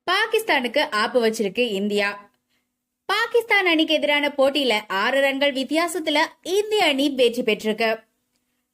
பாகிஸ்தானுக்கு ஆப்பு வச்சிருக்கு இந்தியா. பாகிஸ்தான் அணிக்கு எதிரான போட்டியில 6 ரன்கள் வித்தியாசத்துல இந்திய அணி வெற்றி பெற்றிருக்கு.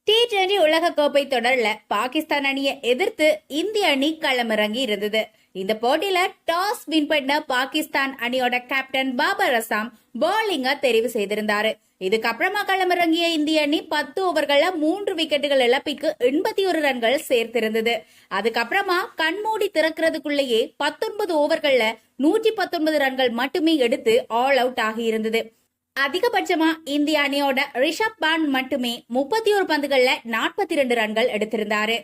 T20 உலக கோப்பை தொடர்ல பாகிஸ்தான் அணியை எதிர்த்து இந்திய அணி களமிறங்கி இருந்தது. இந்த போட்டியில டாஸ் வின் பண்ண பாகிஸ்தான் அணியோட கேப்டன் பாபர் அசாம் பவுலிங்க தெரிவு செய்திருந்தாரு. இதுக்கப்புறமா களமிறங்கிய இந்திய அணி 10 ஓவர்கள்ல 3 விக்கெட்டுகள் இழப்பிற்கு 81 ரன்கள் சேர்த்திருந்தது. அதுக்கப்புறமா கண்மூடி திறக்கிறதுக்குள்ளேயே 19 ஓவர்கள்ல 119 ரன்கள் மட்டுமே எடுத்து ஆல் அவுட் ஆகியிருந்தது. அதிகபட்சமா இந்திய அணியோட ரிஷப் பாண்ட் மட்டுமே 31 பந்துகள்ல 42 ரன்கள் எடுத்திருந்தாரு.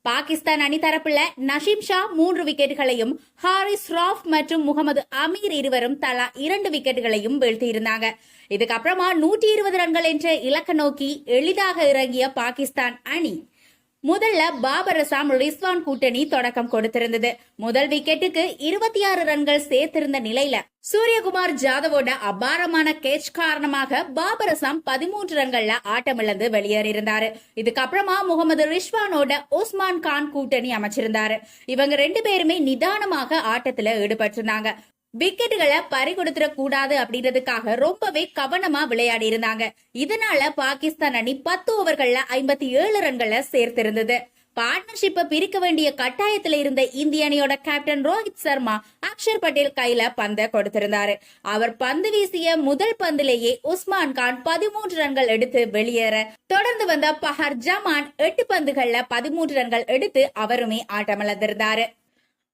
பாகிஸ்தான் அணி தரப்புல நஷீம் ஷா 3 விக்கெட்டுகளையும், ஹாரிஸ் ராஃப் மற்றும் முகமது அமீர் இருவரும் தலா 2 விக்கெட்டுகளையும் வீழ்த்தியிருந்தாங்க. இதுக்கப்புறமா 120 ரன்கள் என்ற இலக்க நோக்கி எளிதாக இறங்கிய பாகிஸ்தான் அணி முதல்ல பாபர் அசாம் ரிஸ்வான் கூட்டணி தொடக்கம் கொடுத்திருந்தது. முதல் விக்கெட்டுக்கு 26 ரன்கள் சேர்த்திருந்த நிலையில சூரியகுமார் ஜாதவோட அபாரமான கேட்ச் காரணமாக பாபர் அசாம் 13 ரன்கள்ல ஆட்டமிழந்து வெளியேறியிருந்தாரு. இதுக்கப்புறமா முகமது ரிஸ்வானோட உஸ்மான் கான் கூட்டணி அமைச்சிருந்தாரு. இவங்க 2 பேருமே நிதானமாக ஆட்டத்துல ஈடுபட்டிருந்தாங்க. விக்கெட்டுகளை பறி கொடுத்துட கூடாது அப்படின்றதுக்காக ரொம்பவே கவனமா விளையாடி இருந்தாங்க. இதனால பாகிஸ்தான் அணி 10 ஓவர்கள்ல 57 ரன்களை சேர்த்திருந்தது. பார்ட்னர்ஷிப்பை பிரிக்க வேண்டிய கட்டாயத்துல இருந்த இந்திய அணியோட கேப்டன் ரோஹித் சர்மா அக்ஷர் பட்டேல் கையில பந்த கொடுத்திருந்தாரு. அவர் பந்து வீசிய முதல் பந்திலேயே உஸ்மான் கான் 13 ரன்கள் எடுத்து வெளியேற, தொடர்ந்து வந்த பஹர் ஜமான் 8 பந்துகள்ல 13 ரன்கள் எடுத்து அவருமே ஆட்டமிழந்திருந்தாரு.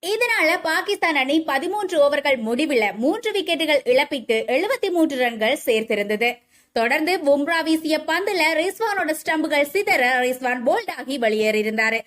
இதனால பாகிஸ்தான் அணி 13 ஓவர்கள் முடிவில் 3 விக்கெட்டுகள் இழப்பிட்டு 73 ரன்கள் சேர்த்திருந்தது. தொடர்ந்து பும்ரா வீசிய பந்துல ரிஸ்வானோட ஸ்டம்புகள் சிதற ரிஸ்வான் போல்ட் ஆகி வெளியேறியிருந்தாரு.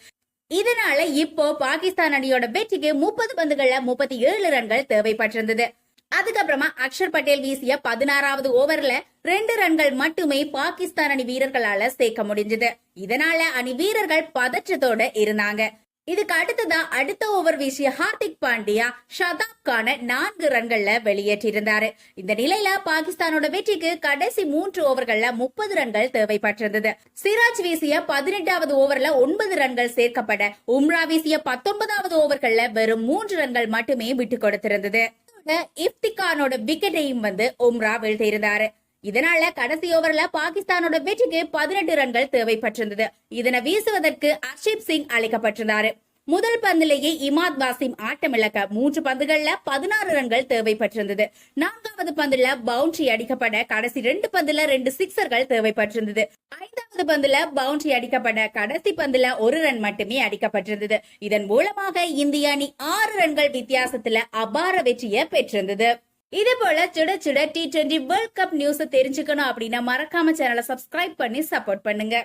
இதனால இப்போ பாகிஸ்தான் அணியோட வெற்றிக்கு 30 பந்துகள்ல 37 ரன்கள் தேவைப்பட்டிருந்தது. அதுக்கப்புறமா அக்ஷர் பட்டேல் வீசிய 16வது ஓவர்ல 2 ரன்கள் மட்டுமே பாகிஸ்தான் அணி வீரர்களால சேர்க்க முடிஞ்சது. இதனால அணி வீரர்கள் பதற்றத்தோட இருந்தாங்க. இதுக்கு அடுத்ததா அடுத்த ஓவர் வீசிய ஹார்திக் பாண்டியா ஷதாப் கான 4 ரன்கள்ல வெளியேற்றிருந்தாரு. இந்த நிலையில பாகிஸ்தானோட வெற்றிக்கு கடைசி 3 ஓவர்கள்ல 30 ரன்கள் தேவைப்பட்டிருந்தது. சிராஜ் வீசிய 18வது ஓவர்ல 9 ரன்கள் சேர்க்கப்பட, உம்ரா வீசிய 19வது ஓவர்கள்ல வெறும் 3 ரன்கள் மட்டுமே விட்டு கொடுத்திருந்தது. இப்திகானோட விக்கெட்டையும் உம்ரா வீழ்த்தியிருந்தாரு. இதனால கடைசி ஓவர்ல பாகிஸ்தானோட வெற்றிக்கு 18 ரன்கள் தேவைப்பட்டிருந்தது. இதனை வீசுவதற்கு அர்ஷிப் சிங் அளிக்கப்பட்டிருந்தாரு. முதல் பந்திலேயே இமாத் வாசிம் ஆட்டமிழக்க 3 பந்துகள்ல 16 ரன்கள் தேவைப்பட்டிருந்தது. 4வது பந்துல பவுண்டரி அடிக்கப்பட, கடைசி 2 பந்துல 2 சிக்ஸர்கள் தேவைப்பட்டிருந்தது. 5வது பந்துல பவுண்டரி அடிக்கப்பட, கடைசி பந்துல 1 ரன் மட்டுமே அடிக்கப்பட்டிருந்தது. இதன் மூலமாக இந்திய அணி 6 ரன்கள் வித்தியாசத்துல அபார வெற்றியை பெற்றிருந்தது. இதே போல சுட சுட T20 வேர்ல்ட் கப் நியூஸ் தெரிஞ்சுக்கணும் அப்படின்னா மறக்காம சேனலை சப்ஸ்கிரைப் பண்ணி சப்போர்ட் பண்ணுங்க.